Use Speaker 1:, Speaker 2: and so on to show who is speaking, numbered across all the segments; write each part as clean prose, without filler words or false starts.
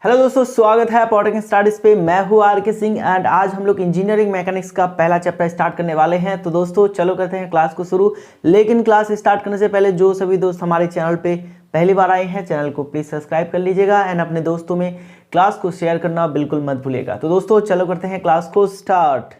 Speaker 1: Hello दोस्तों, स्वागत है पॉडकास्ट स्टार्टिस पे। मैं हूँ आर के सिंह एंड आज हम लोग इंजीनियरिंग मैकेनिक्स का पहला चैप्टर स्टार्ट करने वाले हैं। तो दोस्तों चलो करते हैं क्लास को शुरू। लेकिन क्लास स्टार्ट करने से पहले जो सभी दोस्त हमारे चैनल पे पहली बार आए हैं, चैनल को प्लीज़ सब्सक्राइब कर लीजिएगा एंड अपने दोस्तों में क्लास को शेयर करना बिल्कुल मत भूलिएगा। तो दोस्तों चलो करते हैं क्लास को स्टार्ट।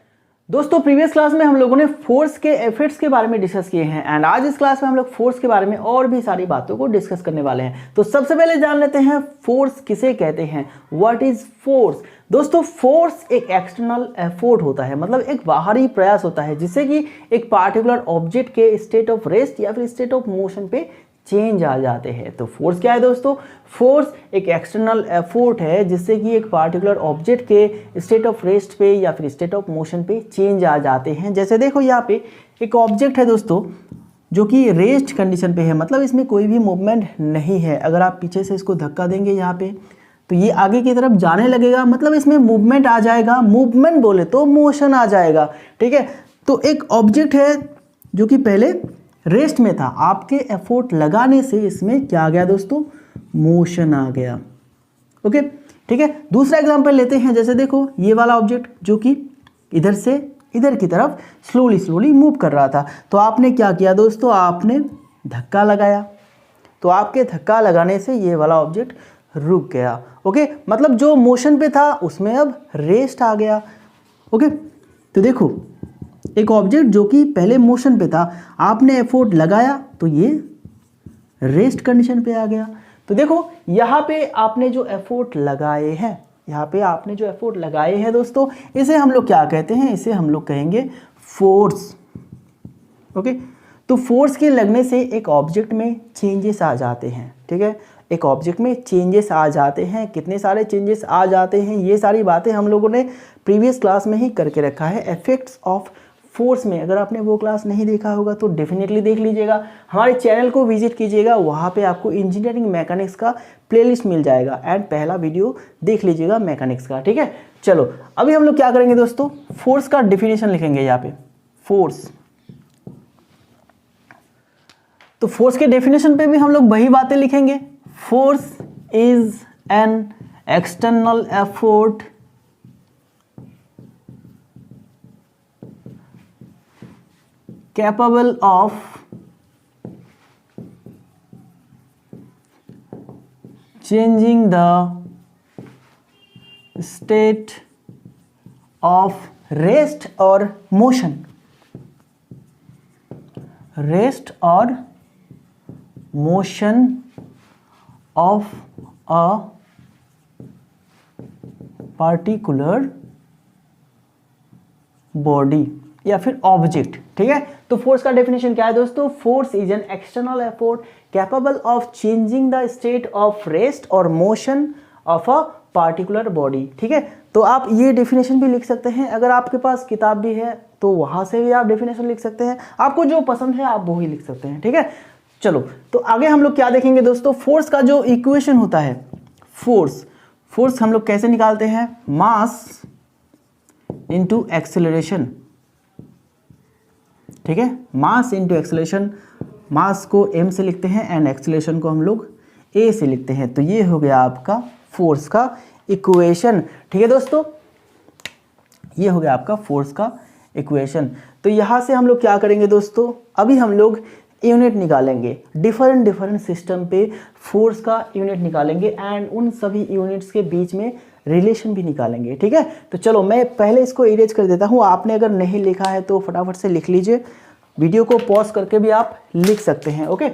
Speaker 1: दोस्तों प्रीवियस क्लास में हम लोगों ने फोर्स के इफेक्ट्स के बारे में डिस्कस किए हैं एंड आज इस क्लास में हम लोग फोर्स के बारे में और भी सारी बातों को डिस्कस करने वाले हैं। तो सबसे पहले जान लेते हैं फोर्स किसे कहते हैं, व्हाट इज फोर्स। दोस्तों फोर्स एक एक्सटर्नल एफोर्ट होता है, मतलब एक बाहरी प्रयास होता है जिससे कि एक पार्टिकुलर ऑब्जेक्ट के स्टेट ऑफ रेस्ट या फिर स्टेट ऑफ मोशन पे चेंज आ जाते हैं। तो फोर्स क्या है दोस्तों? फोर्स एक एक्सटर्नल एफोर्ट है जिससे कि एक पार्टिकुलर ऑब्जेक्ट के स्टेट ऑफ रेस्ट पे या फिर स्टेट ऑफ मोशन पे चेंज आ जाते हैं। जैसे देखो यहाँ पे एक ऑब्जेक्ट है दोस्तों जो कि रेस्ट कंडीशन पे है, मतलब इसमें कोई भी मूवमेंट नहीं है। अगर आप पीछे से इसको धक्का देंगे यहाँ पे तो ये आगे की तरफ जाने लगेगा, मतलब इसमें मूवमेंट आ जाएगा। मूवमेंट बोले तो मोशन आ जाएगा, ठीक है। तो एक ऑब्जेक्ट है जो कि पहले रेस्ट में था, आपके एफोर्ट लगाने से इसमें क्या आ गया दोस्तों? मोशन आ गया। ओके ठीक है। दूसरा एग्जांपल लेते हैं। जैसे देखो ये वाला ऑब्जेक्ट जो कि इधर से इधर की तरफ स्लोली मूव कर रहा था, तो आपने क्या किया दोस्तों? आपने धक्का लगाया, तो आपके धक्का लगाने से ये वाला ऑब्जेक्ट रुक गया। ओके मतलब जो मोशन पे था उसमें अब रेस्ट आ गया। ओके तो देखो एक ऑब्जेक्ट जो कि पहले मोशन पे था, आपने एफोर्ट लगाया तो ये रेस्ट कंडीशन पे आ गया। तो देखो यहाँ पे आपने जो एफोर्ट लगाए हैं, यहाँ पे आपने जो एफोर्ट लगाए हैं दोस्तों, इसे हम लोग क्या कहते हैं? इसे हम लोग कहेंगे फोर्स। ओके तो फोर्स के लगने से एक ऑब्जेक्ट में चेंजेस आ जाते हैं, ठीक है। एक ऑब्जेक्ट में चेंजेस आ जाते हैं, कितने सारे चेंजेस आ जाते हैं, ये सारी बातें हम लोगों ने प्रीवियस क्लास में ही करके रखा है इफेक्ट्स ऑफ फोर्स में। अगर आपने वो क्लास नहीं देखा होगा तो डेफिनेटली देख लीजिएगा, हमारे चैनल को विजिट कीजिएगा, वहाँ पे आपको इंजीनियरिंग मैकेनिक्स का प्लेलिस्ट मिल जाएगा एंड पहला वीडियो देख लीजिएगा मैकेनिक्स का, ठीक है। चलो अभी हम लोग क्या करेंगे दोस्तों? फोर्स का डिफिनेशन लिखेंगे यहाँ पे, फोर्स। तो फोर्स के डेफिनेशन पे भी हम लोग वही बातें लिखेंगे। Force is an external effort capable of changing the state of rest or motion, rest or motion of a particular body या फिर ऑब्जेक्ट, ठीक है। तो फोर्स का डेफिनेशन क्या है दोस्तों? Force is an external effort capable of changing the state of rest और motion of a particular body, ठीक है। तो आप ये डेफिनेशन भी लिख सकते हैं, अगर आपके पास किताब भी है तो वहां से भी आप डेफिनेशन लिख सकते हैं, आपको जो पसंद है आप वो ही लिख सकते हैं, ठीक है। चलो तो आगे हम लोग क्या देखेंगे दोस्तों? फोर्स का जो इक्वेशन होता है, फोर्स हम लोग कैसे निकालते हैं? मास इंटू एक्सेलरेशन, ठीक है। मास इंटू एक्सेलरेशन, मास को m से लिखते हैं एंड एक्सेलरेशन को हम लोग a से लिखते हैं। तो ये हो गया आपका फोर्स का इक्वेशन, ठीक है दोस्तों। ये हो गया आपका फोर्स का इक्वेशन। तो यहाँ से हम लोग क्या करेंगे दोस्तों? अभी हम लोग यूनिट निकालेंगे, डिफरेंट सिस्टम पे फोर्स का यूनिट निकालेंगे एंड उन सभी यूनिट्स के बीच में रिलेशन भी निकालेंगे, ठीक है। तो चलो मैं पहले इसको इरेज कर देता हूँ, आपने अगर नहीं लिखा है तो फटाफट से लिख लीजिए, वीडियो को पॉज करके भी आप लिख सकते हैं। ओके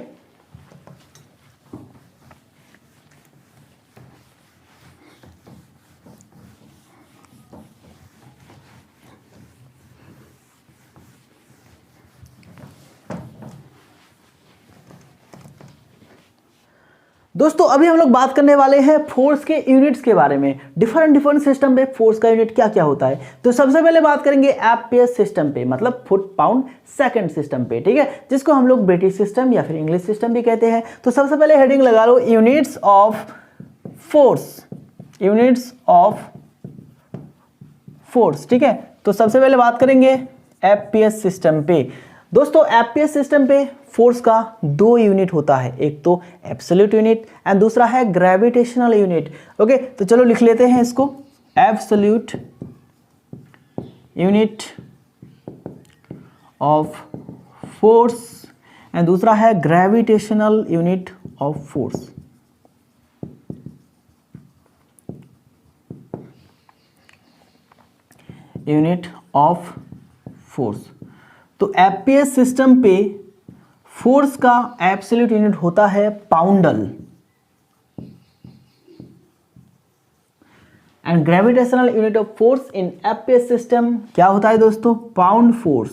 Speaker 1: दोस्तों अभी हम लोग बात करने वाले हैं फोर्स के यूनिट्स के बारे में। डिफरेंट सिस्टम पे फोर्स का यूनिट क्या क्या होता है। तो सबसे पहले बात करेंगे एफपीएस सिस्टम पे, मतलब फुट पाउंड सेकंड सिस्टम पे, ठीक है, जिसको हम लोग ब्रिटिश सिस्टम या फिर इंग्लिश सिस्टम भी कहते हैं। तो सबसे पहले हेडिंग लगा लो units of force, units of force, ठीक है। तो सबसे पहले बात करेंगे एफपीएस सिस्टम पे। दोस्तों एफपीएस सिस्टम पे फोर्स का दो यूनिट होता है, एक तो एब्सोल्यूट यूनिट एंड दूसरा है ग्रेविटेशनल यूनिट। ओके, तो चलो लिख लेते हैं इसको, absolute unit of force and दूसरा है gravitational unit of force. Unit of force. तो एफपीएस सिस्टम पे फोर्स का एब्सोल्यूट यूनिट होता है poundal and gravitational unit of force in FPS system क्या होता है दोस्तों, पाउंड फोर्स।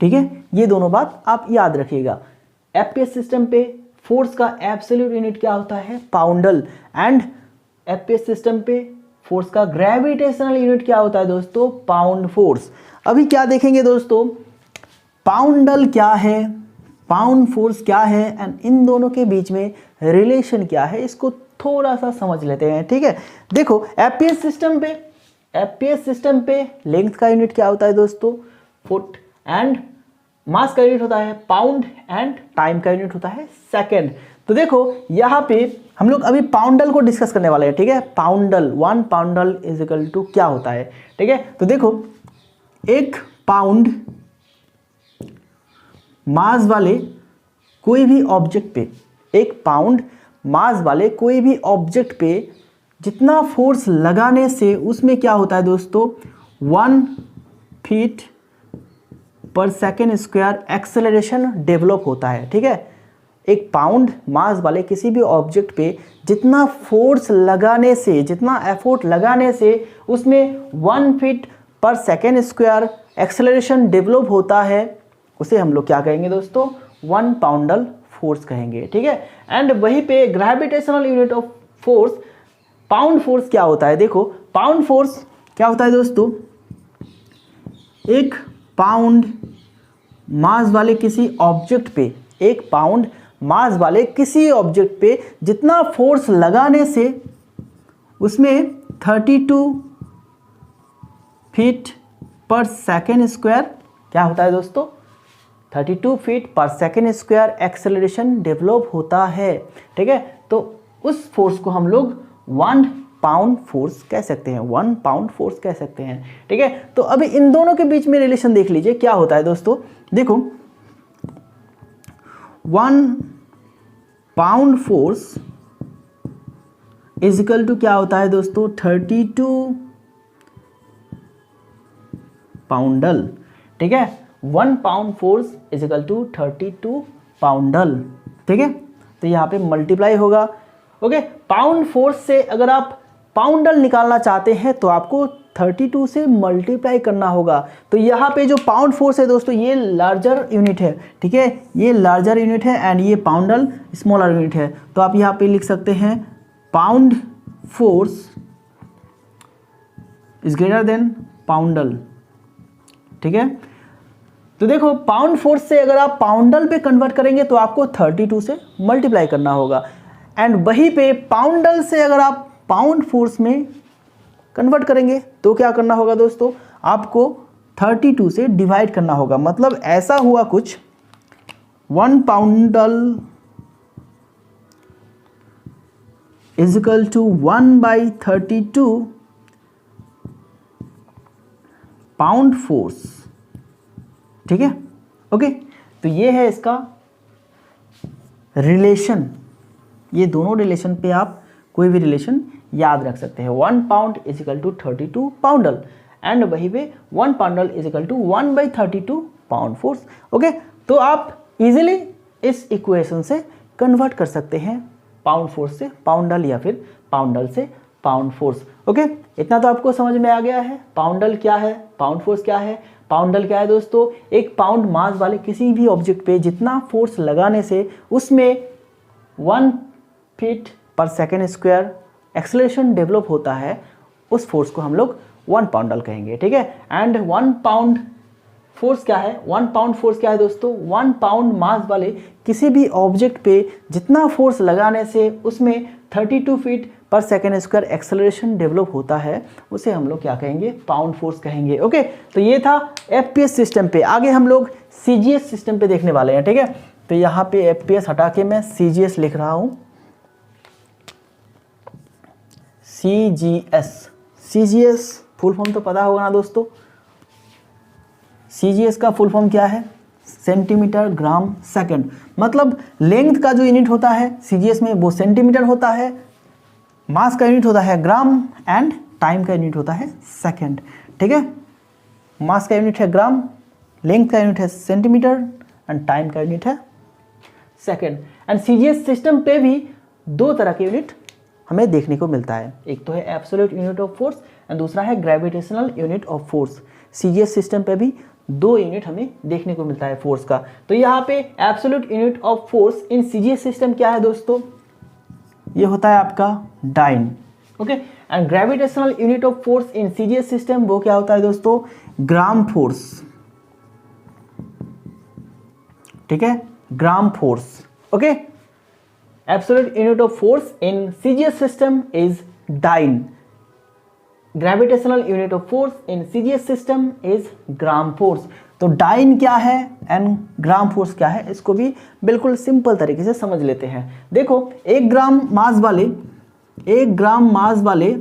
Speaker 1: ठीक है, ये दोनों बात आप याद रखिएगा। एफपीएस सिस्टम पे फोर्स का एब्सोल्यूट यूनिट क्या होता है, पाउंडल, एंड एफपीएस सिस्टम पे फोर्स का ग्रेविटेशनल यूनिट क्या होता है दोस्तों, पाउंड फोर्स। अभी क्या देखेंगे दोस्तों, पाउंडल क्या है, पाउंड फोर्स क्या है एंड इन दोनों के बीच में रिलेशन क्या है, इसको थोड़ा सा समझ लेते हैं। ठीक है, देखो एफपीएस सिस्टम पे लेंथ का यूनिट क्या होता है दोस्तों, फुट, एंड मास का यूनिट होता है पाउंड, एंड टाइम का यूनिट होता है सेकंड। तो देखो यहाँ पे हम लोग अभी पाउंडल को डिस्कस करने वाले हैं। ठीक है, पाउंडल, 1 पाउंडल इज इक्वल टू क्या होता है। ठीक है, तो देखो एक पाउंड मास वाले कोई भी ऑब्जेक्ट पे, एक पाउंड मास वाले कोई भी ऑब्जेक्ट पे जितना फोर्स लगाने से उसमें क्या होता है दोस्तों, 1 फीट पर सेकेंड स्क्वायर एक्सेलरेशन डेवलप होता है। ठीक है, एक पाउंड मास वाले किसी भी ऑब्जेक्ट पे जितना फोर्स लगाने से, जितना एफोर्ट लगाने से उसमें 1 फीट पर सेकेंड स्क्वायर एक्सेलरेशन डेवलप होता है, उसे हम लोग क्या कहेंगे दोस्तों, 1 पाउंडल फोर्स कहेंगे। ठीक है, एंड वहीं पे gravitational unit of force, pound force क्या होता है, देखो पाउंड फोर्स क्या होता है दोस्तों, एक पाउंड मास वाले किसी ऑब्जेक्ट पे, एक पाउंड मास वाले किसी ऑब्जेक्ट पे जितना फोर्स लगाने से उसमें 32 फीट पर सेकेंड स्क्वायर क्या होता है दोस्तों, 32 फीट पर सेकेंड स्क्वायर एक्सेलरेशन डेवलप होता है। ठीक है, तो उस फोर्स को हम लोग 1 पाउंड फोर्स कह सकते हैं, 1 पाउंड फोर्स कह सकते हैं। ठीक है, तो अभी इन दोनों के बीच में रिलेशन देख लीजिए क्या होता है दोस्तों, देखो 1 pound force is equal to क्या होता है दोस्तों, 32 पाउंडल। ठीक है, 1 pound force is equal to 32 poundal. ठीक है, तो यहाँ पे मल्टीप्लाई होगा। ओके, पाउंड फोर्स से अगर आप पाउंडल निकालना चाहते हैं तो आपको 32 से मल्टीप्लाई करना होगा। तो यहाँ पे जो पाउंड फोर्स है दोस्तों ये लार्जर यूनिट है। ठीक है, ये लार्जर यूनिट है एंड ये पाउंडल स्मॉलर यूनिट है। तो आप यहाँ पे लिख सकते हैं pound force is greater than poundal. ठीक है, तो देखो पाउंड फोर्स से अगर आप पाउंडल पे कन्वर्ट करेंगे तो आपको 32 से मल्टीप्लाई करना होगा, एंड वहीं पे पाउंडल से अगर आप पाउंड फोर्स में कन्वर्ट करेंगे तो क्या करना होगा दोस्तों, आपको 32 से डिवाइड करना होगा। मतलब ऐसा हुआ कुछ, 1 poundal is equal to 1/32 pound force. ठीक है, ओके, तो ये है इसका रिलेशन। ये दोनों रिलेशन पे आप कोई भी रिलेशन याद रख सकते हैं। 1 pound is equal to 32 poundal and वहीं पे 1 poundal is equal to 1/32 pound force. Okay, तो आप इजीली इस इक्वेशन से कन्वर्ट कर सकते हैं पाउंड फोर्स से पाउंडल या फिर पाउंडल से पाउंड फोर्स। ओके, इतना तो आपको समझ में आ गया है। पाउंडल क्या है, पाउंड फोर्स क्या है। पाउंडल क्या है दोस्तों, एक पाउंड मास वाले किसी भी ऑब्जेक्ट पे जितना फोर्स लगाने से उसमें 1 फीट पर सेकेंड स्क्वायर एक्सेलरेशन डेवलप होता है, उस फोर्स को हम लोग 1 पाउंडल कहेंगे। ठीक है, एंड 1 पाउंड फोर्स क्या है, 1 पाउंड फोर्स क्या है दोस्तों, 1 पाउंड मास वाले किसी भी ऑब्जेक्ट पे जितना फोर्स लगाने से उसमें 32 फीट पर सेकेंड स्क्वायर एक्सेलरेशन डेवलप होता है उसे हम लोग क्या कहेंगे, पाउंड फोर्स कहेंगे। ओके, तो ये था एफपीएस सिस्टम पे। आगे हम लोग सीजीएस सिस्टम पे देखने वाले हैं। ठीक है, तो यहाँ पे एफपीएस हटा के मैं सीजीएस लिख रहा हूँ। सीजीएस फुल फॉर्म तो पता होगा ना दोस्तों। सीजीएस का फुल फॉर्म क्या है, सेंटीमीटर ग्राम सेकंड। मतलब लेंथ का जो यूनिट होता है सीजीएस में वो सेंटीमीटर होता है, मास का यूनिट होता है ग्राम एंड टाइम का यूनिट होता है सेकंड। ठीक है, मास का यूनिट है ग्राम, लेंथ का यूनिट है सेंटीमीटर एंड टाइम का यूनिट है सेकंड। एंड सीजीएस सिस्टम पे भी दो तरह के यूनिट हमें देखने को मिलता है, एक तो है absolute unit of force and दूसरा है gravitational unit of force. CGS system पे भी दो यूनिट हमें देखने को मिलता है फोर्स का। तो यहाँ पे absolute unit of force in CGS system क्या है दोस्तों, ये होता है आपका dyne. Okay, and gravitational unit of force in CGS system वो क्या होता है दोस्तों, ग्राम फोर्स। ठीक है, gram force. Okay, absolute unit of force in CGS system is dyne, gravitational unit of force in CGS system is gram force. तो dyne क्या है एंड ग्राम फोर्स क्या है, इसको भी बिल्कुल सिंपल तरीके से समझ लेते हैं। देखो, 1 ग्राम मास वाले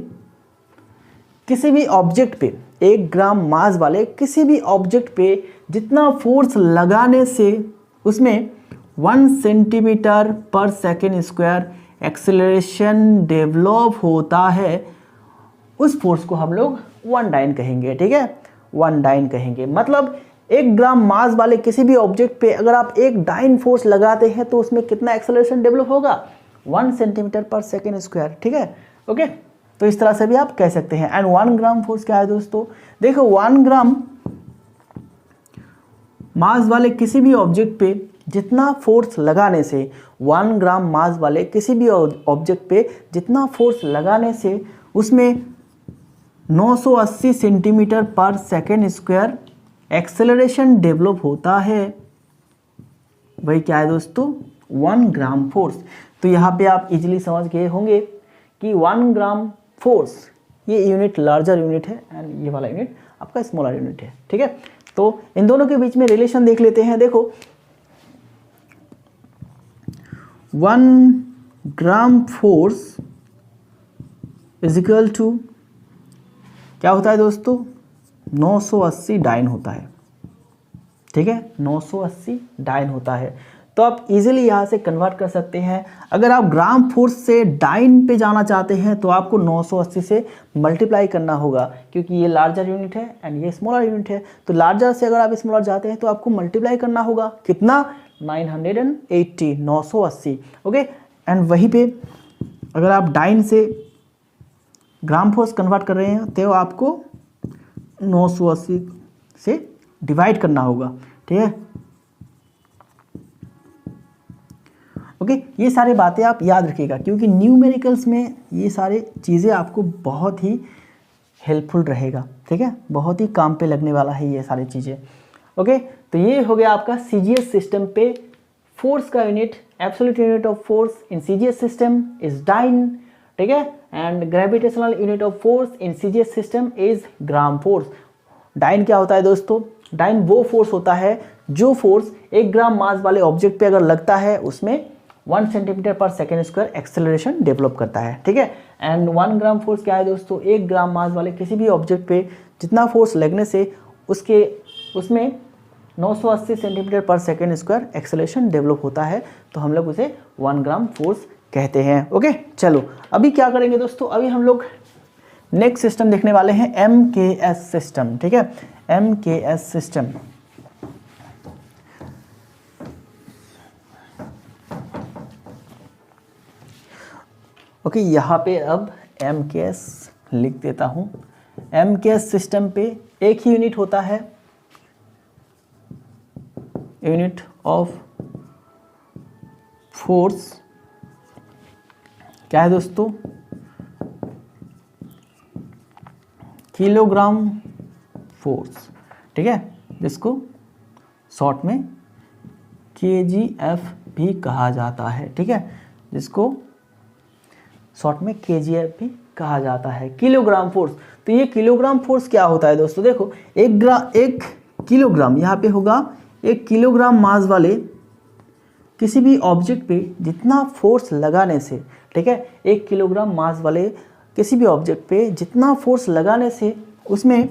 Speaker 1: किसी भी ऑब्जेक्ट पे, 1 ग्राम मास वाले किसी भी ऑब्जेक्ट पे जितना फोर्स लगाने से उसमें 1 सेंटीमीटर पर सेकेंड स्क्वायर एक्सेलरेशन डेवलप होता है, उस फोर्स को हम लोग 1 डाइन कहेंगे। ठीक है, 1 डाइन कहेंगे। मतलब 1 ग्राम मास वाले किसी भी ऑब्जेक्ट पे अगर आप 1 डाइन फोर्स लगाते हैं तो उसमें कितना एक्सेलरेशन डेवलप होगा, 1 सेंटीमीटर पर सेकेंड स्क्वायर। ठीक है, ओके, तो इस तरह से भी आप कह सकते हैं। एंड 1 ग्राम फोर्स क्या है दोस्तों, देखो 1 ग्राम मास वाले किसी भी ऑब्जेक्ट पे जितना फोर्स लगाने से, 1 ग्राम मास वाले किसी भी ऑब्जेक्ट पे जितना फोर्स लगाने से उसमें 980 सेंटीमीटर पर सेकेंड स्क्वायर एक्सेलरेशन डेवलप होता है, वही क्या है दोस्तों, 1 ग्राम फोर्स। तो यहाँ पे आप इजीली समझ गए होंगे कि 1 ग्राम फोर्स ये यूनिट लार्जर यूनिट है एंड ये वाला यूनिट आपका स्मॉलर यूनिट है। ठीक है, तो इन दोनों के बीच में रिलेशन देख लेते हैं। देखो, 1 gram force is equal to क्या होता है दोस्तों, 980 डाइन होता है। ठीक है, 980 डाइन होता है। तो आप इजीली यहाँ से कन्वर्ट कर सकते हैं। अगर आप ग्राम फोर्स से डाइन पे जाना चाहते हैं तो आपको 980 से मल्टीप्लाई करना होगा, क्योंकि ये लार्जर यूनिट है एंड ये स्मॉलर यूनिट है। तो लार्जर से अगर आप स्मॉलर जाते हैं तो आपको मल्टीप्लाई करना होगा, कितना, 980, 980। ओके, एंड वहीं पे अगर आप डाइन से ग्राम फोर्स कन्वर्ट कर रहे हैं तो आपको 980 से डिवाइड करना होगा। ठीक है, ओके, ये सारी बातें आप याद रखिएगा, क्योंकि न्यूमेरिकल्स में ये सारी चीज़ें आपको बहुत ही हेल्पफुल रहेगा। ठीक है, बहुत ही काम पे लगने वाला है ये सारी चीज़ें। ओके, तो ये हो गया आपका सीजीएस सिस्टम पे फोर्स का unit. Absolute unit of force in CGS system is dyne. ठीक है, and gravitational unit of force in CGS system is gram force. Dyne क्या होता है दोस्तों, डाइन वो फोर्स होता है जो फोर्स 1 ग्राम मास वाले ऑब्जेक्ट पे अगर लगता है उसमें 1 सेंटीमीटर पर सेकेंड स्क्वायर एक्सेलरेशन डेवलप करता है। ठीक है, एंड 1 ग्राम फोर्स क्या है दोस्तों, 1 ग्राम मास वाले किसी भी ऑब्जेक्ट पे जितना फोर्स लगने से उसमें 980 सेंटीमीटर पर सेकेंड स्क्वायर एक्सेलरेशन डेवलप होता है, तो हम लोग उसे 1 ग्राम फोर्स कहते हैं। ओके, चलो अभी क्या करेंगे दोस्तों, अभी हम लोग नेक्स्ट सिस्टम देखने वाले हैं, MKS सिस्टम। ठीक है, MKS सिस्टम। ओके, यहाँ पे अब MKS लिख देता हूँ। MKS सिस्टम पे एक ही यूनिट होता है, यूनिट ऑफ फोर्स क्या है दोस्तों, किलोग्राम फोर्स। ठीक है, जिसको शॉर्ट में KGF भी कहा जाता है। ठीक है, जिसको शॉर्ट में केजीएफ भी कहा जाता है, किलोग्राम फोर्स। तो ये किलोग्राम फोर्स क्या होता है दोस्तों, देखो एक किलोग्राम यहाँ पे होगा, 1 किलोग्राम मास वाले किसी भी ऑब्जेक्ट पे जितना फोर्स लगाने से, ठीक है, 1 किलोग्राम मास वाले किसी भी ऑब्जेक्ट पे जितना फोर्स लगाने से उसमें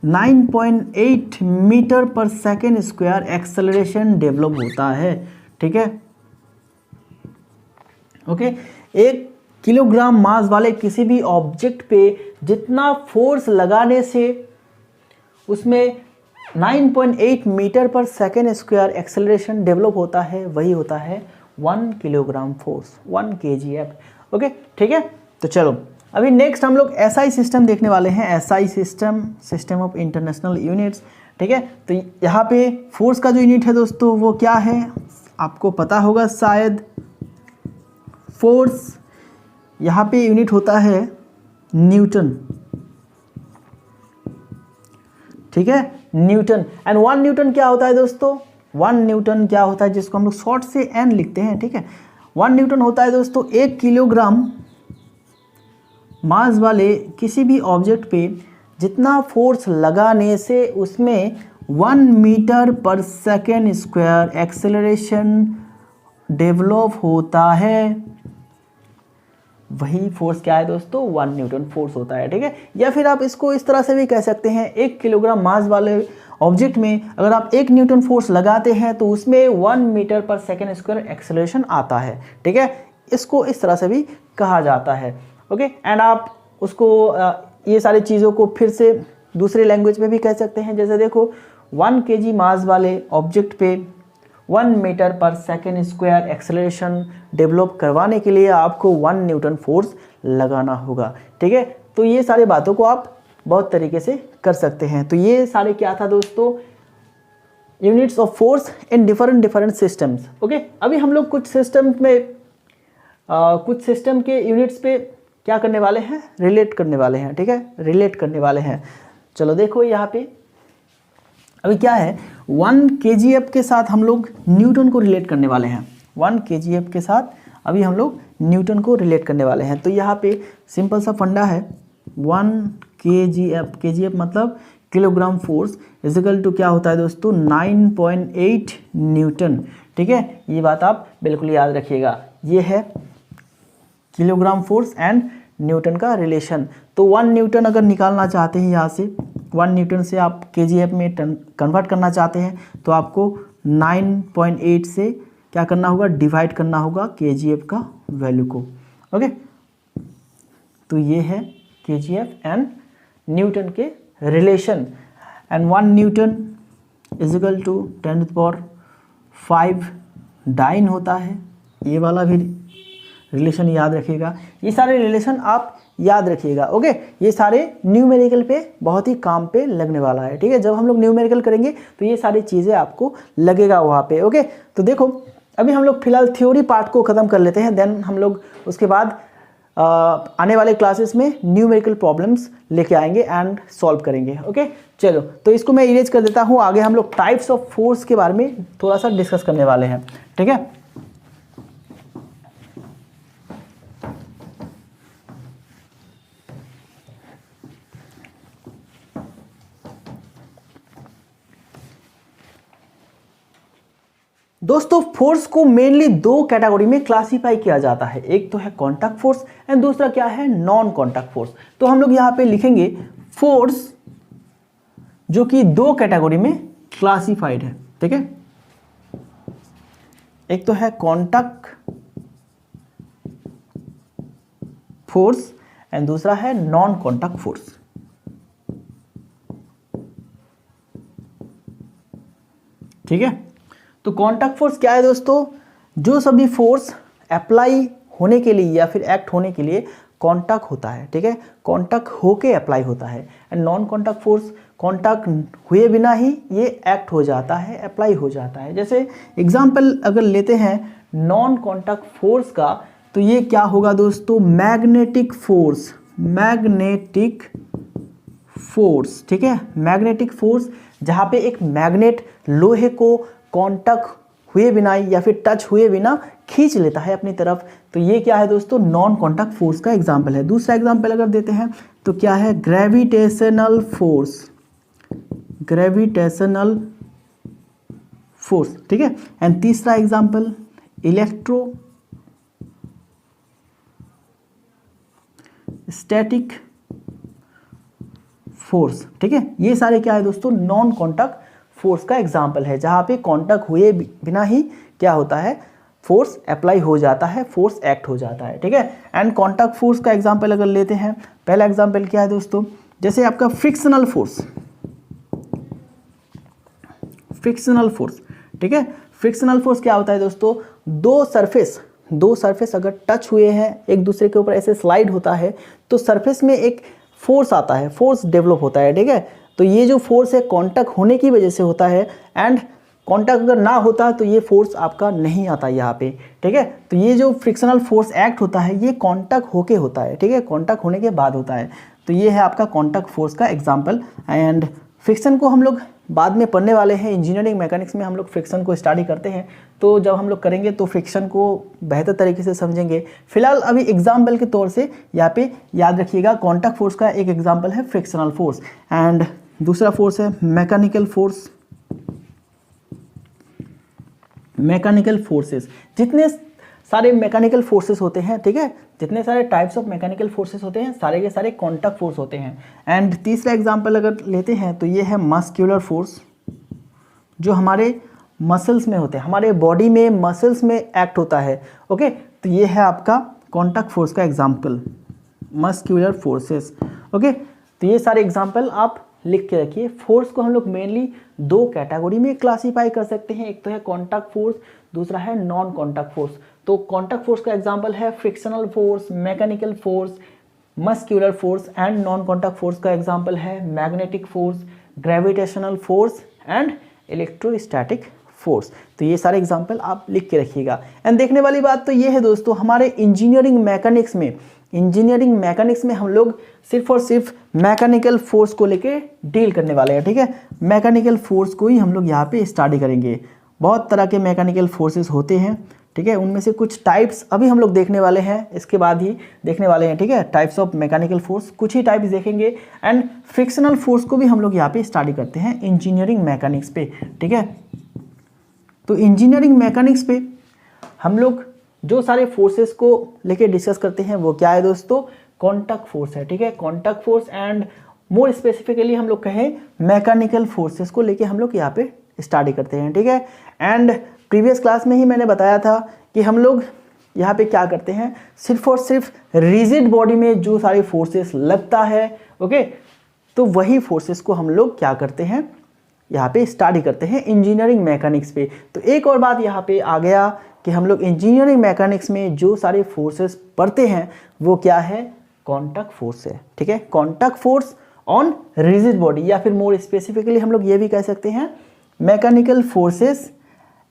Speaker 1: 9.8 मीटर पर सेकेंड स्क्वायर एक्सेलरेशन डेवलप होता है, ठीक है। ओके, 1 किलोग्राम मास वाले किसी भी ऑब्जेक्ट पे जितना फोर्स लगाने से उसमें 9.8 मीटर पर सेकेंड स्क्वायर एक्सेलरेशन डेवलप होता है, वही होता है 1 किलोग्राम फोर्स, 1 kgf। ओके, ठीक है। तो चलो अभी नेक्स्ट हम लोग एसआई सिस्टम देखने वाले हैं, SI system of international units, ठीक है। तो यहाँ पे फोर्स का जो यूनिट है दोस्तों वो क्या है, आपको पता होगा शायद, फोर्स यहाँ पे यूनिट होता है न्यूटन, ठीक है, न्यूटन। एंड 1 न्यूटन क्या होता है दोस्तों, 1 न्यूटन क्या होता है, जिसको हम लोग शॉर्ट से एन लिखते हैं, ठीक है। 1 न्यूटन होता है दोस्तों 1 किलोग्राम मास वाले किसी भी ऑब्जेक्ट पे जितना फोर्स लगाने से उसमें 1 मीटर पर सेकेंड स्क्वायर एक्सेलरेशन डेवलप होता है, वही फोर्स क्या है दोस्तों, 1 न्यूटन फोर्स होता है, ठीक है। या फिर आप इसको इस तरह से भी कह सकते हैं, 1 किलोग्राम मास वाले ऑब्जेक्ट में अगर आप 1 न्यूटन फोर्स लगाते हैं तो उसमें 1 मीटर पर सेकेंड स्क्वायर एक्सेलरेशन आता है, ठीक है। इसको इस तरह से भी कहा जाता है, ओके। एंड आप उसको ये सारी चीज़ों को फिर से दूसरे लैंग्वेज में भी कह सकते हैं, जैसे देखो 1 kg मास वाले ऑब्जेक्ट पे 1 मीटर पर सेकेंड स्क्वायर एक्सेलरेशन डेवलप करवाने के लिए आपको 1 न्यूटन फोर्स लगाना होगा, ठीक है। तो ये सारी बातों को आप बहुत तरीके से कर सकते हैं। तो ये सारे क्या था दोस्तों, units of force in different systems, okay. अभी हम लोग कुछ सिस्टम में कुछ सिस्टम के यूनिट्स पे क्या करने वाले हैं, रिलेट करने वाले हैं, ठीक है, रिलेट करने वाले हैं। चलो देखो यहाँ पे अभी क्या है, 1 kgf के साथ हम लोग न्यूटन को रिलेट करने वाले हैं, 1 kgf के साथ अभी हम लोग न्यूटन को रिलेट करने वाले हैं। तो यहाँ पे सिंपल सा फंडा है, 1 kgf मतलब किलोग्राम फोर्स इजिकल टू क्या होता है दोस्तों, 9.8 न्यूटन, ठीक है। ये बात आप बिल्कुल याद रखिएगा, ये है किलोग्राम फोर्स एंड न्यूटन का रिलेशन। तो 1 न्यूटन अगर निकालना चाहते हैं यहाँ से, 1 न्यूटन से आप kgf में कन्वर्ट करना चाहते हैं तो आपको 9.8 से क्या करना होगा, डिवाइड करना होगा kgf का वैल्यू को, ओके। तो ये है kgf एंड न्यूटन के relation. And 1 newton equal to 10⁵ dyne होता है, ये वाला भी रिलेशन याद रखिएगा। ये सारे रिलेशन आप याद रखिएगा, ओके। ये सारे न्यूमेरिकल पे बहुत ही काम पे लगने वाला है, ठीक है। जब हम लोग न्यूमेरिकल करेंगे तो ये सारी चीज़ें आपको लगेगा वहाँ पे, ओके। तो देखो अभी हम लोग फिलहाल थ्योरी पार्ट को ख़त्म कर लेते हैं, देन हम लोग उसके बाद आने वाले क्लासेस में न्यूमेरिकल प्रॉब्लम्स लेके आएंगे एंड सॉल्व करेंगे, ओके। चलो तो इसको मैं इरेज कर देता हूँ, आगे हम लोग टाइप्स ऑफ फोर्स के बारे में थोड़ा सा डिस्कस करने वाले हैं, ठीक है। दोस्तों फोर्स को मेनली 2 कैटेगरी में क्लासिफाई किया जाता है, एक तो है कॉन्टैक्ट फोर्स एंड दूसरा क्या है, नॉन कॉन्टैक्ट फोर्स। तो हम लोग यहाँ पे लिखेंगे फोर्स जो कि 2 कैटेगरी में क्लासिफाइड है, ठीक है। एक तो है कॉन्टैक्ट फोर्स एंड दूसरा है नॉन कॉन्टैक्ट फोर्स, ठीक है। तो कॉन्टैक्ट फोर्स क्या है दोस्तों, जो सभी फोर्स अप्लाई होने के लिए या फिर एक्ट होने के लिए कॉन्टैक्ट होता है, ठीक है, कॉन्टैक्ट होके अप्लाई होता है। And non contact force contact हुए बिना ही ये एक्ट हो जाता है, अप्लाई हो जाता है। जैसे एग्जांपल अगर लेते हैं नॉन कॉन्टैक्ट फोर्स का, तो ये क्या होगा दोस्तों, मैग्नेटिक फोर्स, मैग्नेटिक फोर्स, ठीक है। मैग्नेटिक फोर्स जहाँ पे एक मैग्नेट लोहे को कांटेक्ट हुए बिना या फिर टच हुए बिना खींच लेता है अपनी तरफ। तो ये क्या है दोस्तों, नॉन कॉन्टैक्ट फोर्स का एग्जाम्पल है। दूसरा एग्जाम्पल अगर देते हैं तो क्या है, ग्रेविटेशनल फोर्स, ग्रेविटेशनल फोर्स, ठीक है। एंड तीसरा एग्जाम्पल इलेक्ट्रोस्टैटिक फोर्स, ठीक है। ये सारे क्या है दोस्तों, नॉन कॉन्टैक्ट फोर्स का एग्जाम्पल है, जहां पे कॉन्टैक्ट हुए बिना ही क्या होता है, फोर्स अप्लाई हो जाता है, फोर्स एक्ट हो जाता है, ठीक है। एंड कॉन्टैक्ट फोर्स का एग्जाम्पल अगर लेते हैं, पहला एग्जाम्पल क्या है दोस्तों, जैसे आपका फ्रिक्शनल फोर्स, फ्रिक्शनल फोर्स, ठीक है। फ्रिक्शनल फोर्स क्या होता है दोस्तों, दो सरफेस अगर टच हुए हैं एक दूसरे के ऊपर, ऐसे स्लाइड होता है तो सरफेस में एक फोर्स आता है, फोर्स डेवलप होता है, ठीक है। तो ये जो फोर्स है कांटेक्ट होने की वजह से होता है, एंड कांटेक्ट अगर ना होता तो ये फोर्स आपका नहीं आता यहाँ पे, ठीक है। तो ये जो फ्रिक्शनल फोर्स एक्ट होता है ये कांटेक्ट होके होता है, ठीक है, कांटेक्ट होने के बाद होता है। तो ये है आपका कांटेक्ट फोर्स का एग्जाम्पल। एंड फ्रिक्शन को हम लोग बाद में पढ़ने वाले हैं, इंजीनियरिंग मैकेनिक्स में हम लोग फ्रिक्शन को स्टडी करते हैं, तो जब हम लोग करेंगे तो फ्रिक्शन को बेहतर तरीके से समझेंगे। फिलहाल अभी एग्जाम्पल के तौर से यहाँ पे याद रखिएगा, कॉन्टैक्ट फोर्स का एक एग्जाम्पल है फ्रिक्शनल फोर्स, एंड दूसरा फोर्स है मैकेनिकल फोर्स, मैकेनिकल फोर्सेस। जितने सारे मैकेनिकल फोर्सेस होते हैं, ठीक है, जितने सारे टाइप्स ऑफ मैकेनिकल फोर्सेस होते हैं सारे के सारे कॉन्टैक्ट फोर्स होते हैं। एंड तीसरा एग्जांपल अगर लेते हैं तो ये है मस्क्यूलर फोर्स, जो हमारे मसल्स में होते हैं, हमारे बॉडी में मसल्स में एक्ट होता है, ओके। तो ये है आपका कॉन्टैक्ट फोर्स का एग्जाम्पल, मस्क्यूलर फोर्सेस, ओके। तो ये सारे एग्जाम्पल आप लिख के रखिए। फोर्स को हम लोग मेनली दो कैटेगरी में क्लासीफाई कर सकते हैं, एक तो है कॉन्टैक्ट फोर्स, दूसरा है नॉन कॉन्टैक्ट फोर्स। तो कॉन्टैक्ट फोर्स का एग्जांपल है frictional force, mechanical force, muscular force, and non contact force का एग्जांपल है magnetic force, gravitational force and electrostatic force. तो ये सारे एग्जांपल आप लिख के रखिएगा। एंड देखने वाली बात तो ये है दोस्तों, हमारे इंजीनियरिंग मैकेनिक्स में हम लोग सिर्फ और सिर्फ मैकेनिकल फोर्स को लेके डील करने वाले हैं, ठीक है। मैकेनिकल फोर्स को ही हम लोग यहाँ पे स्टडी करेंगे। बहुत तरह के मैकेनिकल फोर्सेस होते हैं, ठीक है, उनमें से कुछ टाइप्स अभी हम लोग देखने वाले हैं, इसके बाद ही देखने वाले हैं, ठीक है। टाइप्स ऑफ मैकेनिकल फोर्स कुछ ही टाइप्स देखेंगे। एंड फ्रिक्शनल फोर्स को भी हम लोग यहाँ पे स्टडी करते हैं इंजीनियरिंग मैकेनिक्स पे, ठीक है। तो इंजीनियरिंग मैकेनिक्स पे हम लोग जो सारे फोर्सेस को लेके डिस्कस करते हैं वो क्या है दोस्तों, कॉन्टैक्ट फोर्स है, ठीक है। Contact force and more specifically हम लोग कहें मैकेनिकल फोर्सेस को लेके हम लोग यहाँ पे स्टडी करते हैं, ठीक है। एंड प्रीवियस क्लास में ही मैंने बताया था कि हम लोग यहाँ पे क्या करते हैं, सिर्फ और सिर्फ रिजिड बॉडी में जो सारे फोर्सेस लगता है, ओके, तो वही फोर्सेस को हम लोग क्या करते हैं, यहाँ पे स्टडी करते हैं इंजीनियरिंग मैकेनिक्स पे। तो एक और बात यहाँ पे आ गया कि हम लोग इंजीनियरिंग मैकेनिक्स में जो सारे फोर्सेस पढ़ते हैं वो क्या है, कॉन्टैक्ट फोर्स है, ठीक है। Contact force on rigid body, या फिर मोर स्पेसिफिकली हम लोग ये भी कह सकते हैं mechanical forces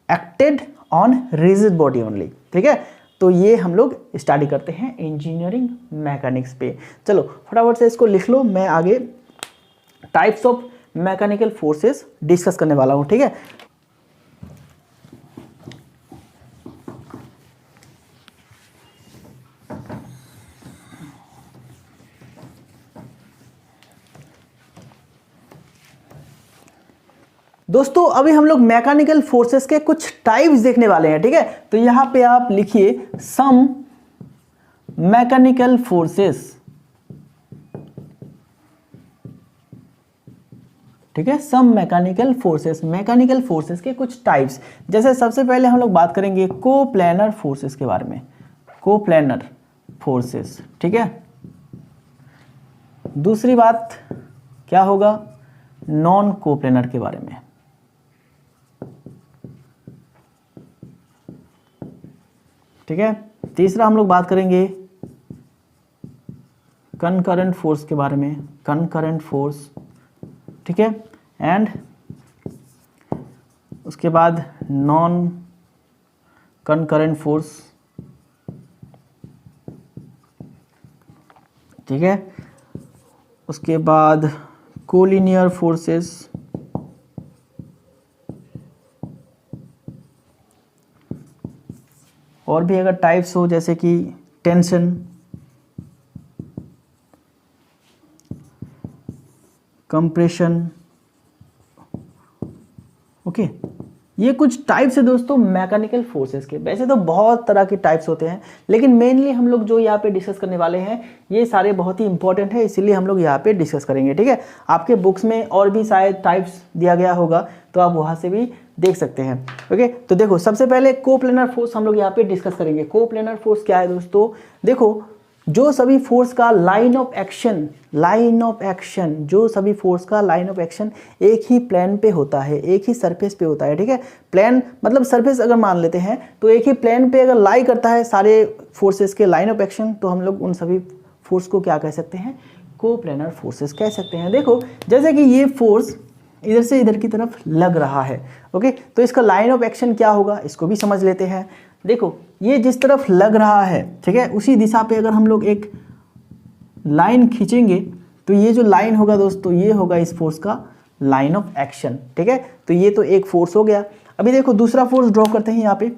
Speaker 1: acted on rigid body only, ठीक है। तो ये हम लोग स्टडी करते हैं इंजीनियरिंग मैकेनिक्स पे। चलो फटाफट से इसको लिख लो, मैं आगे types of mechanical forces discuss करने वाला हूं, ठीक है। दोस्तों अभी हम लोग मैकेनिकल फोर्सेस के कुछ टाइप्स देखने वाले हैं, ठीक है। तो यहां पे आप लिखिए सम मैकेनिकल फोर्सेस, ठीक है, some mechanical forces, mechanical forces के कुछ टाइप्स। जैसे सबसे पहले हम लोग बात करेंगे कोप्लैनर फोर्सेस के बारे में, कोप्लैनर फोर्सेस, ठीक है। दूसरी बात क्या होगा, नॉन कोप्लैनर के बारे में, ठीक है। तीसरा हम लोग बात करेंगे कनकरेंट फोर्स के बारे में, कनकरेंट फोर्स, ठीक है। एंड उसके बाद नॉन कनकरेंट फोर्स, ठीक है। उसके बाद कोलिनियर फोर्सेस, और भी अगर टाइप्स हो जैसे कि टेंशन, कंप्रेशन, ओके, ये कुछ टाइप्स है दोस्तों मैकेनिकल फोर्सेस के। वैसे तो बहुत तरह के टाइप्स होते हैं, लेकिन मेनली हम लोग जो यहाँ पे डिस्कस करने वाले हैं ये सारे बहुत ही इंपॉर्टेंट है, इसीलिए हम लोग यहाँ पे डिस्कस करेंगे, ठीक है। आपके बुक्स में और भी शायद टाइप्स दिया गया होगा, तो आप वहाँ से भी देख सकते हैं, ओके। तो देखो सबसे पहले कोप्लेनर फोर्स हम लोग यहाँ पे डिस्कस करेंगे। कोप्लेनर फोर्स क्या है दोस्तों? देखो जो सभी फोर्स का लाइन ऑफ एक्शन, जो सभी फोर्स का लाइन ऑफ एक्शन एक ही प्लेन पे होता है, एक ही सरफेस पे होता है, ठीक है। प्लेन मतलब सरफेस अगर मान लेते हैं तो एक ही प्लेन पे अगर लाई करता है सारे फोर्सेस के लाइन ऑफ एक्शन, तो हम लोग उन सभी फोर्स को क्या कह सकते हैं? कोप्लेनर फोर्सेस कह सकते हैं। देखो जैसे कि ये फोर्स इधर से इधर की तरफ लग रहा है, ओके, तो इसका लाइन ऑफ एक्शन क्या होगा इसको भी समझ लेते हैं। देखो ये जिस तरफ लग रहा है, ठीक है, उसी दिशा पे अगर हम लोग एक लाइन खींचेंगे तो ये जो लाइन होगा दोस्तों, ये होगा इस फोर्स का लाइन ऑफ एक्शन, ठीक है। तो ये तो एक फोर्स हो गया। अभी देखो दूसरा फोर्स ड्रॉ करते हैं यहाँ पे।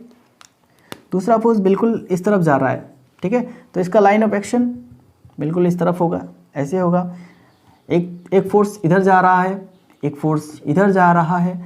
Speaker 1: दूसरा फोर्स बिल्कुल इस तरफ जा रहा है, ठीक है, तो इसका लाइन ऑफ एक्शन बिल्कुल इस तरफ होगा, ऐसे होगा। एक फोर्स इधर जा रहा है, एक फोर्स इधर जा रहा है।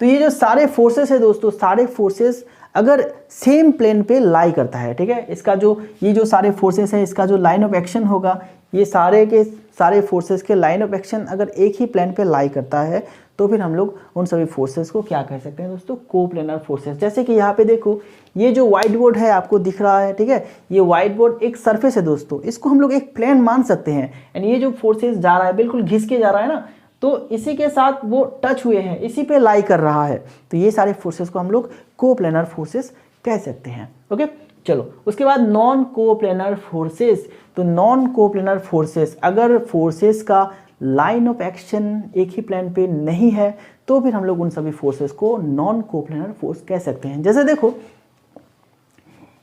Speaker 1: तो ये जो सारे फोर्सेस है दोस्तों, सारे फोर्सेस अगर सेम प्लेन पे लाई करता है, ठीक है, इसका जो ये जो सारे फोर्सेस है, इसका जो लाइन ऑफ एक्शन होगा, ये सारे के सारे फोर्सेस के लाइन ऑफ एक्शन अगर एक ही प्लेन पे लाई करता है, तो फिर हम लोग उन सभी फोर्सेस को क्या कह सकते हैं दोस्तों? Coplanar forces. जैसे कि यहाँ पे देखो ये जो व्हाइट बोर्ड है आपको दिख रहा है, ठीक है, ये व्हाइट बोर्ड एक सरफेस है दोस्तों, इसको हम लोग एक प्लेन मान सकते हैं। एंड ये जो फोर्सेस जा रहा है बिल्कुल घिस के जा रहा है ना, तो इसी के साथ वो टच हुए हैं, इसी पे लाई कर रहा है, तो ये सारे फोर्सेस को हम लोग कोप्लेनर फोर्सेस कह सकते हैं, ओके। चलो उसके बाद नॉन कोप्लेनर फोर्सेस। तो नॉन कोप्लेनर फोर्सेस, अगर फोर्सेस का लाइन ऑफ एक्शन एक ही प्लेन पे नहीं है, तो फिर हम लोग उन सभी फोर्सेस को नॉन कोप्लेनर फोर्स कह सकते हैं। जैसे देखो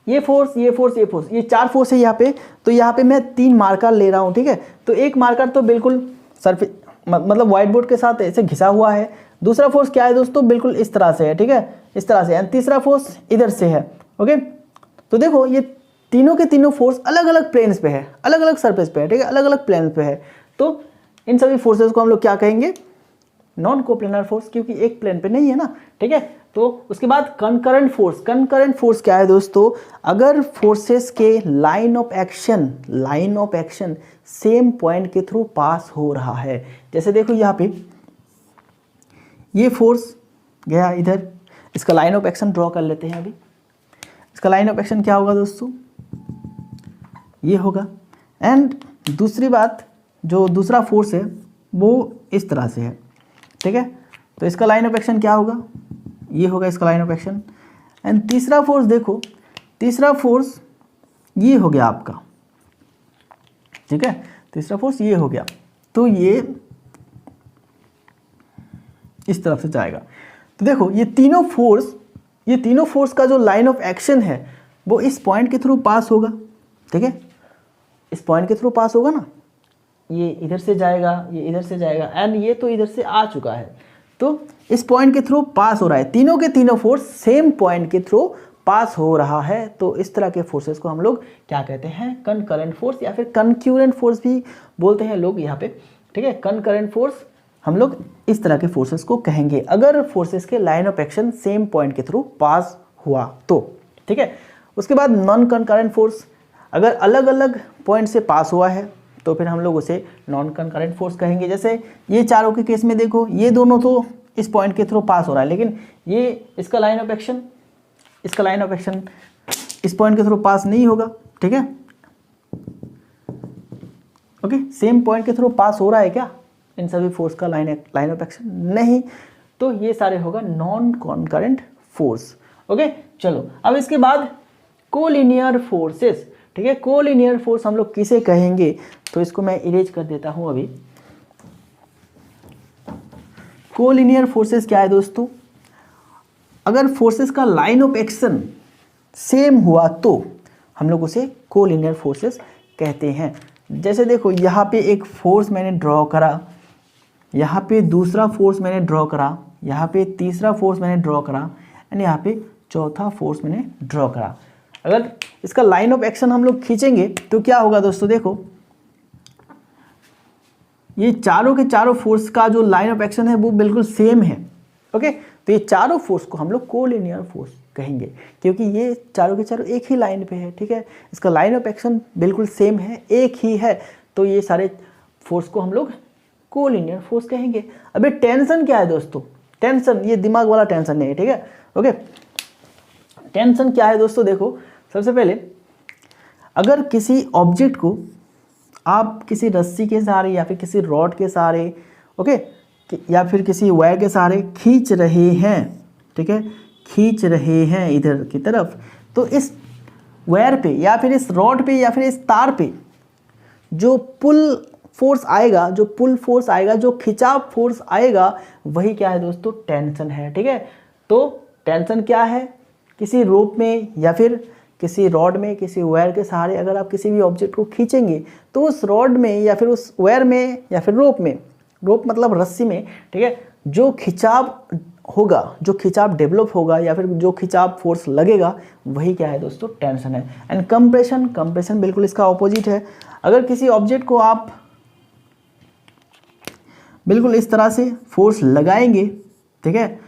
Speaker 1: ये फोर्स, ये फोर्स, ये फोर्स, ये चार फोर्स है यहाँ पे। तो यहाँ पे मैं 3 मार्कर ले रहा हूँ, ठीक है। तो एक मार्कर तो बिल्कुल सरफेस मतलब व्हाइट बोर्ड के साथ ऐसे घिसा हुआ है। दूसरा फोर्स क्या है दोस्तों? बिल्कुल इस तरह से है, ठीक है, इस तरह से। एंड तीसरा फोर्स इधर से है, ओके। तो देखो ये तीनों के तीनों फोर्स अलग अलग प्लेन्स पे है, अलग अलग सरफेस पे है, ठीक है, अलग अलग प्लेन पे है। तो इन सभी फोर्सेस को हम लोग क्या कहेंगे? नॉन कोप्लेनर फोर्स, क्योंकि एक प्लेन पे नहीं है ना, ठीक है। तो उसके बाद कंकरेंट फोर्स। कंकरेंट फोर्स क्या है दोस्तों? अगर फोर्सेस के line of action same point के थ्रू पास हो रहा है। जैसे देखो यहाँ पे ये फोर्स गया इधर, इसका लाइन ऑफ एक्शन ड्रॉ कर लेते हैं। अभी इसका लाइन ऑफ एक्शन क्या होगा दोस्तों? ये होगा। एंड दूसरी बात, जो दूसरा फोर्स है वो इस तरह से है, ठीक है, तो इसका लाइन ऑफ एक्शन क्या होगा? ये होगा इसका लाइन ऑफ एक्शन। एंड तीसरा फोर्स देखो, तीसरा फोर्स ये हो गया आपका, ठीक है, तीसरा फोर्स ये हो गया, तो ये इस तरफ से जाएगा। तो देखो ये तीनों फोर्स का जो लाइन ऑफ एक्शन है वो इस पॉइंट के थ्रू पास होगा, ठीक है, इस पॉइंट के थ्रू पास होगा ना, ये इधर से जाएगा, ये इधर से जाएगा, एंड ये तो इधर से आ चुका है, तो इस पॉइंट के थ्रू पास हो रहा है। तीनों के तीनों फोर्स सेम पॉइंट के थ्रू पास हो रहा है, तो इस तरह के फोर्सेस को हम लोग क्या कहते हैं? कंकरेंट फोर्स या फिर कंक्यूरेंट फोर्स भी बोलते हैं लोग यहाँ पे, ठीक है। कंकरेंट फोर्स हम लोग इस तरह के फोर्सेस को कहेंगे अगर फोर्सेस के line of action same point के थ्रू पास हुआ तो, ठीक है। उसके बाद नॉन कंकरेंट फोर्स, अगर अलग अलग पॉइंट से पास हुआ है तो फिर हम लोग उसे नॉन कंकरेंट फोर्स कहेंगे। जैसे ये चारों के केस में देखो, ये दोनों तो इस पॉइंट के थ्रू पास हो रहा है, लेकिन ये इसका लाइन ऑफ एक्शन इस पॉइंट के थ्रू पास नहीं होगा, ठीक है, ओके। सेम पॉइंट के थ्रू पास हो रहा है क्या इन सभी फोर्स का लाइन ऑफ एक्शन? नहीं, तो ये सारे होगा नॉन कॉन्करेंट फोर्स, ओके। चलो अब इसके बाद कोलिनियर फोर्सेस, ठीक है। कोलिनियर फोर्स हम लोग किसे कहेंगे? तो इसको मैं इरेज कर देता हूं अभी। कोलिनियर फोर्सेस क्या है दोस्तों? अगर फोर्सेस का लाइन ऑफ एक्शन सेम हुआ तो हम लोग उसे कोलिनियर फोर्सेस कहते हैं। जैसे देखो यहाँ पे एक फोर्स मैंने ड्रॉ करा, यहाँ पे दूसरा फोर्स मैंने ड्रॉ करा, यहाँ पे तीसरा फोर्स मैंने ड्रॉ करा, एंड यहाँ पे चौथा फोर्स मैंने ड्रॉ करा। अगर इसका लाइन ऑफ एक्शन हम लोग खींचेंगे तो क्या होगा दोस्तों, देखो ये चारों के चारों फोर्स का जो लाइन ऑफ एक्शन है वो बिल्कुल सेम है। ओके, तो ये चारों फोर्स को हम लोग कोलिनियर फोर्स कहेंगे, क्योंकि ये चारों के चारों एक ही लाइन पे है। ठीक है, इसका लाइन ऑफ एक्शन बिल्कुल सेम है, एक ही है, तो ये सारे फोर्स को हम लोग कोलिनियर फोर्स कहेंगे। अबे टेंशन क्या है दोस्तों, टेंशन ये दिमाग वाला टेंशन नहीं है। ठीक है, ओके, टेंशन क्या है दोस्तों, देखो सबसे पहले अगर किसी ऑब्जेक्ट को आप किसी रस्सी के सहारे या फिर किसी रॉड के सहारे, ओके, या फिर किसी वायर के सहारे खींच रहे हैं, ठीक है, खींच रहे हैं इधर की तरफ, तो इस वायर पे या फिर इस रॉड पे या फिर इस तार पे जो पुल फोर्स आएगा, जो पुल फोर्स आएगा, जो खिंचाव फोर्स आएगा, वही क्या है दोस्तों, टेंशन है। ठीक है, तो टेंशन क्या है, किसी रोप में या फिर किसी रॉड में, किसी वायर के सहारे अगर आप किसी भी ऑब्जेक्ट को खींचेंगे तो उस रॉड में या फिर उस वायर में या फिर रोप में, रोप मतलब रस्सी में, ठीक है, जो खिंचाव होगा, जो खिंचाव डेवलप होगा या फिर जो खिंचाव फोर्स लगेगा, वही क्या है दोस्तों, टेंशन है। एंड कंप्रेशन, कंप्रेशन बिल्कुल इसका ऑपोजिट है। अगर किसी ऑब्जेक्ट को आप बिल्कुल इस तरह से फोर्स लगाएंगे, ठीक है,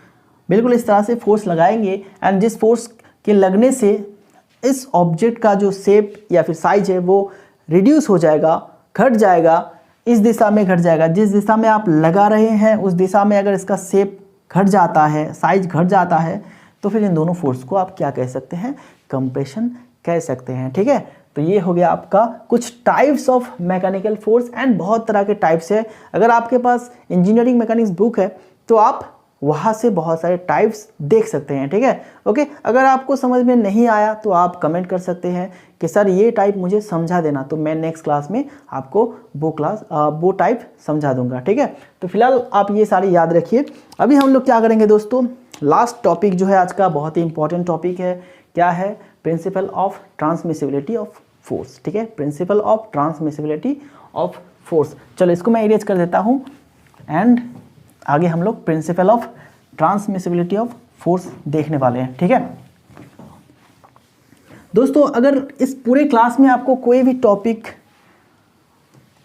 Speaker 1: बिल्कुल इस तरह से फोर्स लगाएंगे एंड जिस फोर्स के लगने से इस ऑब्जेक्ट का जो शेप या फिर साइज है वो रिड्यूस हो जाएगा, घट जाएगा, इस दिशा में घट जाएगा, जिस दिशा में आप लगा रहे हैं उस दिशा में अगर इसका शेप घट जाता है, साइज घट जाता है, तो फिर इन दोनों फोर्स को आप क्या कह सकते हैं, कंप्रेशन कह सकते हैं। ठीक है, तो ये हो गया आपका कुछ types of mechanical force and बहुत तरह के टाइप्स है। अगर आपके पास इंजीनियरिंग मैकेनिक्स बुक है तो आप वहाँ से बहुत सारे टाइप्स देख सकते हैं। ठीक है, ओके, अगर आपको समझ में नहीं आया तो आप कमेंट कर सकते हैं कि सर ये टाइप मुझे समझा देना, तो मैं नेक्स्ट क्लास में आपको वो टाइप समझा दूंगा। ठीक है, तो फिलहाल आप ये सारे याद रखिए। अभी हम लोग क्या करेंगे दोस्तों, लास्ट टॉपिक जो है आज का बहुत ही इंपॉर्टेंट टॉपिक है, क्या है, principle of transmissibility of force. ठीक है, principle of transmissibility of force. चलो इसको मैं इरेज कर देता हूँ एंड आगे हम लोग principle of transmissibility of force देखने वाले हैं। ठीक है दोस्तों, अगर इस पूरे क्लास में आपको कोई भी टॉपिक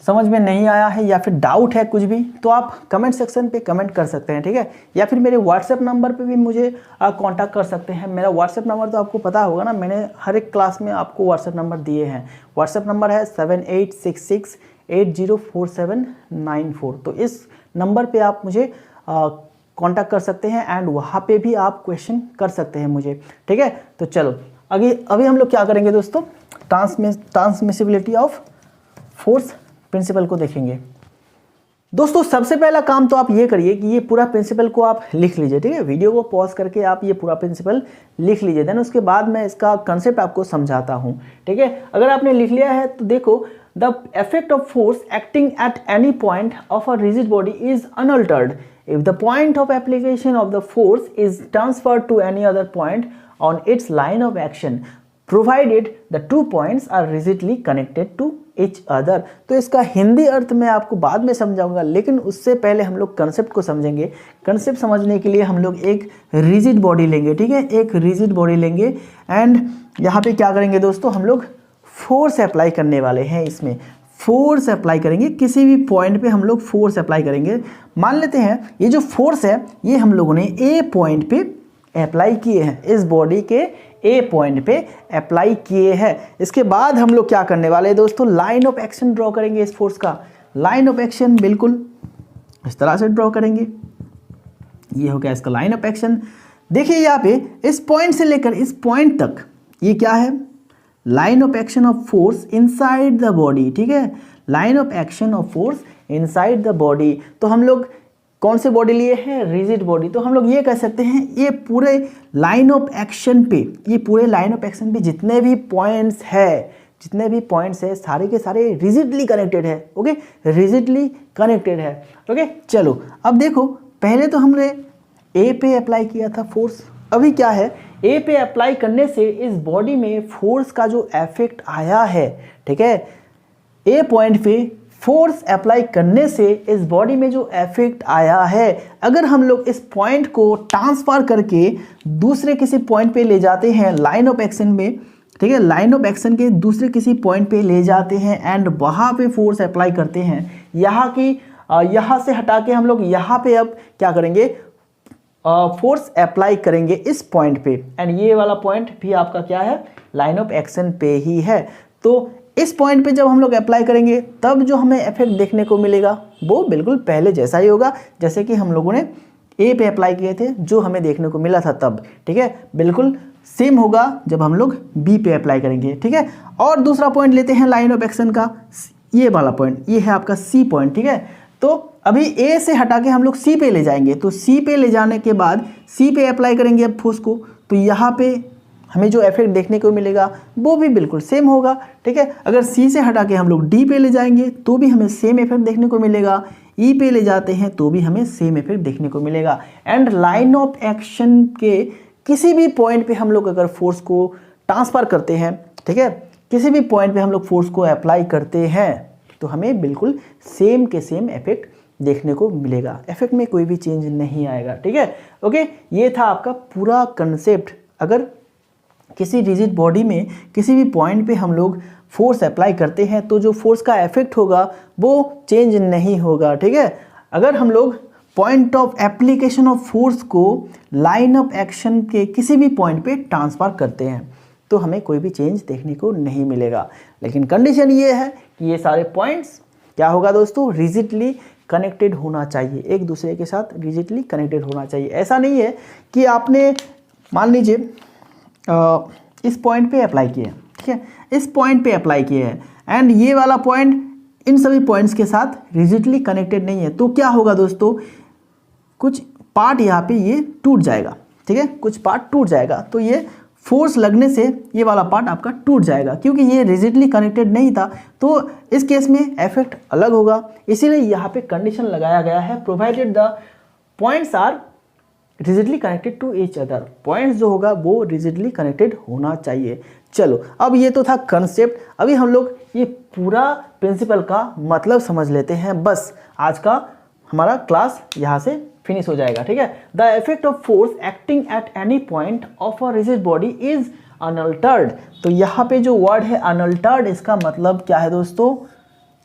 Speaker 1: समझ में नहीं आया है या फिर डाउट है कुछ भी, तो आप कमेंट सेक्शन पे कमेंट कर सकते हैं। ठीक है, या फिर मेरे व्हाट्सएप नंबर पे भी मुझे कांटेक्ट कर सकते हैं। मेरा व्हाट्सएप नंबर तो आपको पता होगा ना, मैंने हर एक क्लास में आपको व्हाट्सएप नंबर दिए हैं। व्हाट्सएप नंबर है 7866804794। तो इस नंबर पे आप मुझे कांटेक्ट कर सकते हैं एंड वहाँ पे भी आप क्वेश्चन कर सकते हैं मुझे। ठीक है, तो चलो अभी हम लोग क्या करेंगे दोस्तों, ट्रांसमिसिबिलिटी ऑफ फोर्स प्रिंसिपल को देखेंगे। दोस्तों सबसे पहला काम तो आप ये करिए कि ये पूरा प्रिंसिपल को आप लिख लीजिए। ठीक है, वीडियो को पॉज करके आप ये पूरा प्रिंसिपल लिख लीजिए, देन उसके बाद मैं इसका कंसेप्ट आपको समझाता हूँ। ठीक है, अगर आपने लिख लिया है तो देखो, the effect of force acting at any point of a rigid body is unaltered if the point of application of the force is transferred to any other point on its line of action provided the two points are rigidly connected to each other। तो इसका हिंदी अर्थ मैं आपको बाद में समझाऊंगा, लेकिन उससे पहले हम लोग कंसेप्ट को समझेंगे। कंसेप्ट समझने के लिए हम लोग एक रिजिड बॉडी लेंगे। ठीक है, एक रिजिड बॉडी लेंगे एंड यहाँ पे क्या करेंगे दोस्तों, हम लोग फोर्स अप्लाई करने वाले हैं। इसमें फोर्स अप्लाई करेंगे, किसी भी पॉइंट पे हम लोग फोर्स अप्लाई करेंगे। मान लेते हैं ये जो फोर्स है ये हम लोगों ने ए पॉइंट पे अप्लाई किए हैं, इस बॉडी के ए पॉइंट पे अप्लाई किए हैं। इसके बाद हम लोग क्या करने वाले हैं दोस्तों, लाइन ऑफ एक्शन ड्रॉ करेंगे इस फोर्स का। लाइन ऑफ एक्शन बिल्कुल इस तरह से ड्रॉ करेंगे। ये हो गया इसका लाइन ऑफ एक्शन। देखिए यहाँ पे इस पॉइंट से लेकर इस पॉइंट तक ये क्या है, line of action of force inside the body. ठीक है, line of action of force inside the body. तो हम लोग कौन से बॉडी लिए हैं, रिजिड बॉडी। तो हम लोग ये कह सकते हैं ये पूरे लाइन ऑफ एक्शन पे, ये पूरे लाइन ऑफ एक्शन पे जितने भी पॉइंट्स है सारे के सारे रिजिडली कनेक्टेड है। ओके, रिजिडली कनेक्टेड है। ओके, चलो अब देखो, पहले तो हमने ए पे अप्लाई किया था फोर्स, अभी क्या है, ए पे अप्लाई करने से इस बॉडी में फोर्स का जो इफेक्ट आया है, ठीक है, ए पॉइंट पे फोर्स अप्लाई करने से इस बॉडी में जो इफेक्ट आया है, अगर हम लोग इस पॉइंट को ट्रांसफर करके दूसरे किसी पॉइंट पे ले जाते हैं लाइन ऑफ एक्शन में, ठीक है, लाइन ऑफ एक्शन के दूसरे किसी पॉइंट पे ले जाते हैं एंड वहाँ पे फोर्स अप्लाई करते हैं। यहाँ से हटा के हम लोग यहाँ पे अब क्या करेंगे, फोर्स अप्लाई करेंगे इस पॉइंट पे, एंड ये वाला पॉइंट भी आपका क्या है, लाइन ऑफ एक्शन पे ही है। तो इस पॉइंट पे जब हम लोग अप्लाई करेंगे तब जो हमें इफेक्ट देखने को मिलेगा वो बिल्कुल पहले जैसा ही होगा जैसे कि हम लोगों ने ए पे अप्लाई किए थे, जो हमें देखने को मिला था तब। ठीक है, बिल्कुल सेम होगा जब हम लोग बी पे अप्लाई करेंगे। ठीक है, और दूसरा पॉइंट लेते हैं लाइन ऑफ एक्शन का, ये वाला पॉइंट, ये है आपका सी पॉइंट। ठीक है, तो अभी ए से हटा के हम लोग सी पे ले जाएंगे, तो सी पे ले जाने के बाद सी पे अप्लाई करेंगे अब फोर्स को, तो यहाँ पे हमें जो इफेक्ट देखने को मिलेगा वो भी बिल्कुल सेम होगा। ठीक है, अगर सी से हटा के हम लोग डी पे ले जाएंगे तो भी हमें सेम इफेक्ट देखने को मिलेगा, ई पे ले जाते हैं तो भी हमें सेम इफेक्ट देखने को मिलेगा। एंड लाइन ऑफ एक्शन के किसी भी पॉइंट पे हम लोग अगर फोर्स को ट्रांसफर करते हैं, ठीक है, किसी भी पॉइंट पे हम लोग फोर्स को अप्लाई करते हैं तो हमें बिल्कुल सेम के सेम इफेक्ट देखने को मिलेगा, इफेक्ट में कोई भी चेंज नहीं आएगा। ठीक है, ओके, ये था आपका पूरा कंसेप्ट। अगर किसी रिजिड बॉडी में किसी भी पॉइंट पे हम लोग फोर्स अप्लाई करते हैं तो जो फोर्स का इफेक्ट होगा वो चेंज नहीं होगा। ठीक है, अगर हम लोग point of application of force को लाइन ऑफ एक्शन के किसी भी पॉइंट पे ट्रांसफर करते हैं तो हमें कोई भी चेंज देखने को नहीं मिलेगा। लेकिन कंडीशन ये है कि ये सारे पॉइंट्स क्या होगा दोस्तों, रिजिडली कनेक्टेड होना चाहिए, एक दूसरे के साथ रिजिडली कनेक्टेड होना चाहिए। ऐसा नहीं है कि आपने मान लीजिए इस पॉइंट पे अप्लाई किया है, ठीक है, इस पॉइंट पे अप्लाई किया है एंड ये वाला पॉइंट इन सभी पॉइंट्स के साथ रिजिडली कनेक्टेड नहीं है, तो क्या होगा दोस्तों, कुछ पार्ट यहाँ पे ये टूट जाएगा। ठीक है, कुछ पार्ट टूट जाएगा, तो ये फोर्स लगने से ये वाला पार्ट आपका टूट जाएगा, क्योंकि ये रिजिडली कनेक्टेड नहीं था, तो इस केस में इफेक्ट अलग होगा। इसीलिए यहाँ पे कंडीशन लगाया गया है, provided the points are rigidly connected to each other, points जो होगा वो रिजिडली कनेक्टेड होना चाहिए। चलो, अब ये तो था कंसेप्ट, अभी हम लोग ये पूरा प्रिंसिपल का मतलब समझ लेते हैं। बस आज का हमारा क्लास यहाँ से फिनिश हो जाएगा। ठीक है, the effect of force acting at any point of a rigid body is unaltered. तो यहाँ पे जो वर्ड है अनअल्टर्ड, इसका मतलब क्या है दोस्तों,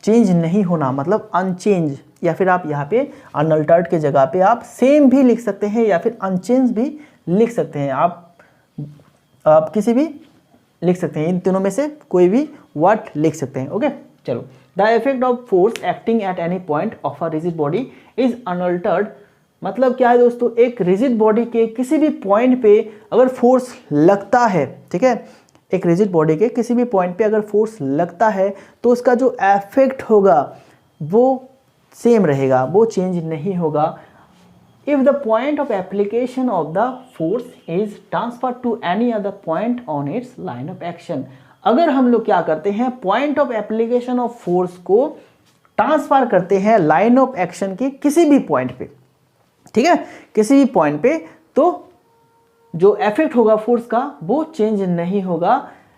Speaker 1: चेंज नहीं होना, मतलब अनचेंज, या फिर आप यहाँ पे अनअल्टर्ड के जगह पे आप सेम भी लिख सकते हैं या फिर अनचेंज भी लिख सकते हैं। आप किसी भी लिख सकते हैं, इन तीनों में से कोई भी वर्ड लिख सकते हैं। ओके, चलो, the effect of force acting at any point of a rigid body is unaltered, मतलब क्या है दोस्तों, एक रिजिड बॉडी के किसी भी पॉइंट पे अगर फोर्स लगता है, ठीक है, एक रिजिड बॉडी के किसी भी पॉइंट पे अगर फोर्स लगता है तो उसका जो इफेक्ट होगा वो सेम रहेगा, वो चेंज नहीं होगा। If the point of application of the force is transfer to any other point on its line of action, अगर हम लोग क्या करते हैं, point of application of force को ट्रांसफर करते हैं लाइन ऑफ एक्शन के किसी भी पॉइंट पे, ठीक है, किसी भी पॉइंट पे, तो जो इफेक्ट होगा फोर्स का वो चेंज नहीं होगा।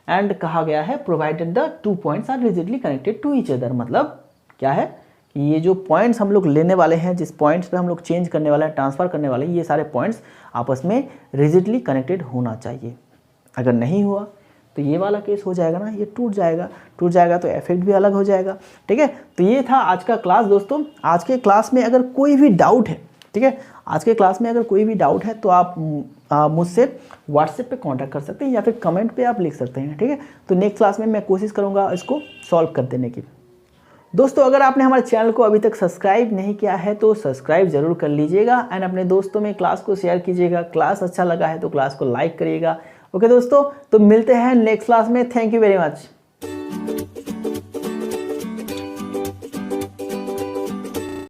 Speaker 1: एंड कहा गया है provided the two points are rigidly connected to each other, मतलब क्या है कि ये जो पॉइंट्स हम लोग लेने वाले हैं, जिस पॉइंट्स पे हम लोग चेंज करने वाले हैं, ट्रांसफर करने वाले हैं, ये सारे पॉइंट्स आपस में रिजिडली कनेक्टेड होना चाहिए। अगर नहीं हुआ तो ये वाला केस हो जाएगा ना, ये टूट जाएगा तो इफेक्ट भी अलग हो जाएगा। ठीक है, तो ये था आज का क्लास दोस्तों। आज के क्लास में अगर कोई भी डाउट है, ठीक है, आज के क्लास में अगर कोई भी डाउट है तो आप मुझसे व्हाट्सएप पे कांटेक्ट कर सकते हैं या फिर कमेंट पे आप लिख सकते हैं। ठीक है, तो नेक्स्ट क्लास में मैं कोशिश करूँगा इसको सॉल्व कर देने की। दोस्तों, अगर आपने हमारे चैनल को अभी तक सब्सक्राइब नहीं किया है तो सब्सक्राइब जरूर कर लीजिएगा एंड अपने दोस्तों में क्लास को शेयर कीजिएगा। क्लास अच्छा लगा है तो क्लास को लाइक करिएगा। ओके दोस्तों, तो मिलते हैं नेक्स्ट क्लास में। Thank you very much.